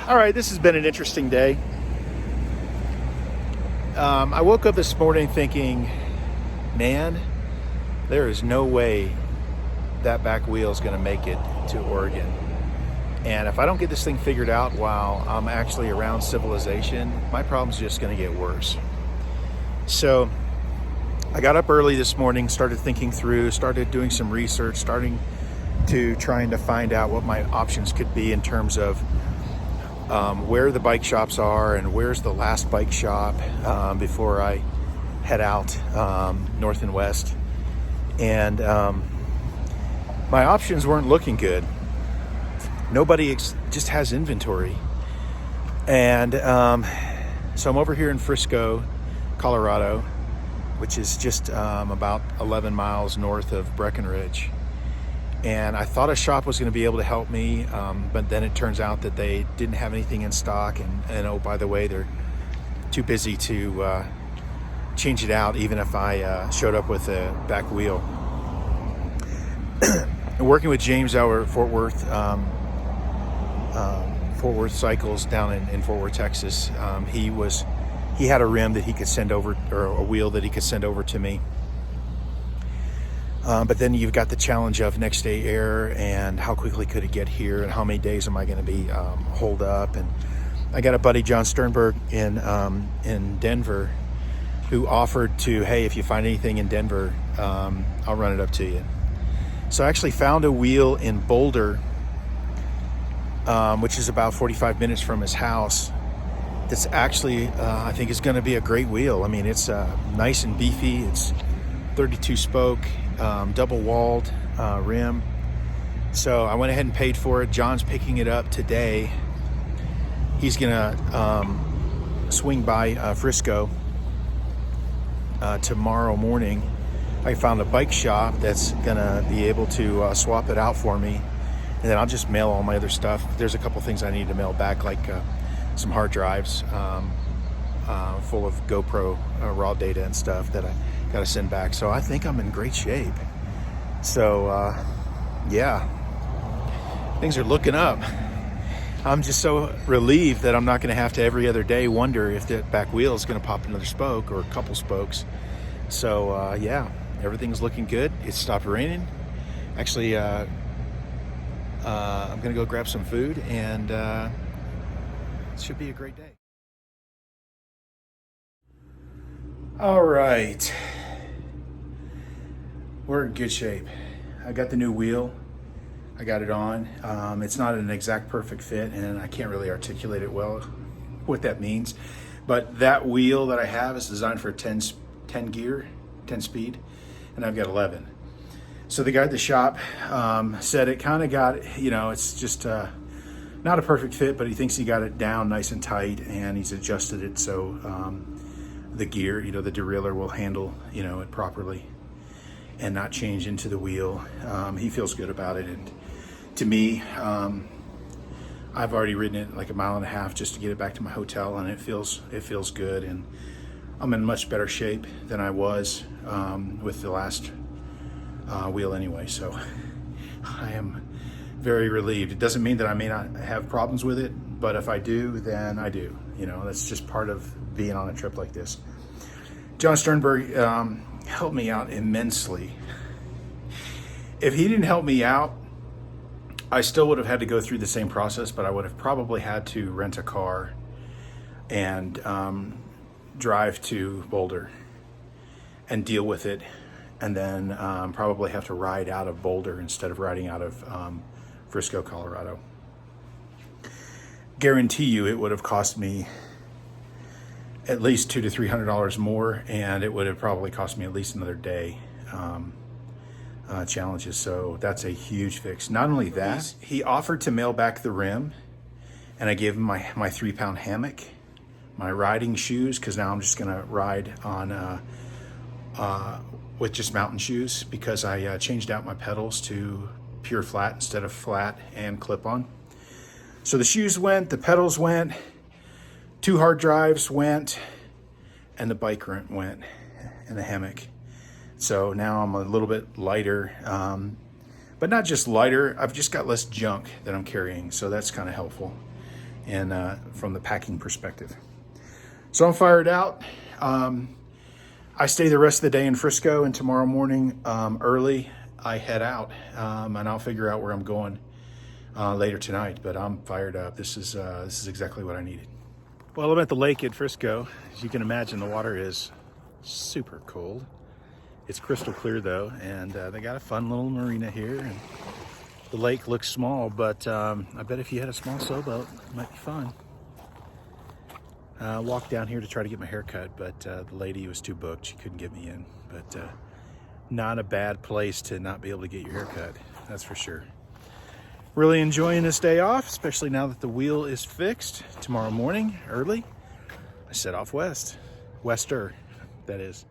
All right, this has been an interesting day. I woke up this morning thinking, man, there is no way that back wheel is going to make it to Oregon. And if I don't get this thing figured out while I'm actually around civilization, my problem's just going to get worse. So I got up early this morning, started thinking through, started doing some research, trying to find out what my options could be in terms of where the bike shops are and where's the last bike shop before I head out north and west. And my options weren't looking good. Nobody just has inventory. And so I'm over here in Frisco, Colorado, which is just about 11 miles north of Breckenridge. And I thought a shop was going to be able to help me, but then it turns out that they didn't have anything in stock. And oh, by the way, they're too busy to change it out, even if I showed up with a back wheel. Working with James out at Fort Worth Cycles down in Fort Worth, Texas, he had a rim that he could send over, or a wheel that he could send over to me. But then you've got the challenge of next day air and how quickly could it get here and how many days am I going to be holed up. And I got a buddy, John Sternberg, in Denver, who offered to, hey, if you find anything in Denver, I'll run it up to you. So I actually found a wheel in Boulder, which is about 45 minutes from his house. That's actually, I think, is going to be a great wheel. I mean, it's nice and beefy. It's 32 spoke, double walled rim. So I went ahead and paid for it. John's picking it up today. He's gonna swing by Frisco tomorrow morning. I found a bike shop that's gonna be able to swap it out for me, and then I'll just mail all my other stuff. There's a couple things I need to mail back, like some hard drives full of GoPro raw data and stuff that I got to send back. So I think I'm in great shape. So yeah, things are looking up. I'm just so relieved that I'm not going to have to every other day wonder if that back wheel is going to pop another spoke or a couple spokes. So yeah, everything's looking good. It stopped raining. Actually, I'm going to go grab some food, and it should be a great day. All right, we're in good shape. I got the new wheel. I got it on. It's not an exact perfect fit, and I can't really articulate it well what that means. But that wheel that I have is designed for 10 gear, 10 speed, and I've got 11. So the guy at the shop said it kind of got, it's just not a perfect fit, but he thinks he got it down nice and tight, and he's adjusted it so the gear, the derailleur will handle, it properly and not change into the wheel. He feels good about it. And to me, I've already ridden it like a mile and a half just to get it back to my hotel, and it feels good. And I'm in much better shape than I was with the last wheel anyway. So I am very relieved. It doesn't mean that I may not have problems with it, but if I do, then I do. That's just part of being on a trip like this. John Sternberg helped me out immensely. If he didn't help me out, I still would have had to go through the same process, but I would have probably had to rent a car and drive to Boulder and deal with it, and then probably have to ride out of Boulder instead of riding out of Frisco, Colorado. Guarantee you it would have cost me at least $200 to $300 more, and it would have probably cost me at least another day challenges. So that's a huge fix. Not only that, he offered to mail back the rim, and I gave him my 3-pound hammock, my riding shoes, because now I'm just gonna ride on with just mountain shoes, because I changed out my pedals to pure flat instead of flat and clip-on. So the shoes went, the pedals went, 2 hard drives went, and the bike went, and the hammock. So now I'm a little bit lighter, but not just lighter, I've just got less junk that I'm carrying, so that's kind of helpful. and from the packing perspective. So I'm fired out. I stay the rest of the day in Frisco, and tomorrow morning early I head out, and I'll figure out where I'm going later tonight. But I'm fired up. This is exactly what I needed. Well, I'm at the lake at Frisco. As you can imagine, the water is super cold. It's crystal clear though, and they got a fun little marina here. And the lake looks small, but I bet if you had a small sailboat, it might be fun. Walked down here to try to get my hair cut, but the lady was too booked. She couldn't get me in. But not a bad place to not be able to get your hair cut, that's for sure. Really enjoying this day off, especially now that the wheel is fixed. Tomorrow morning, early, I set off wester, that is.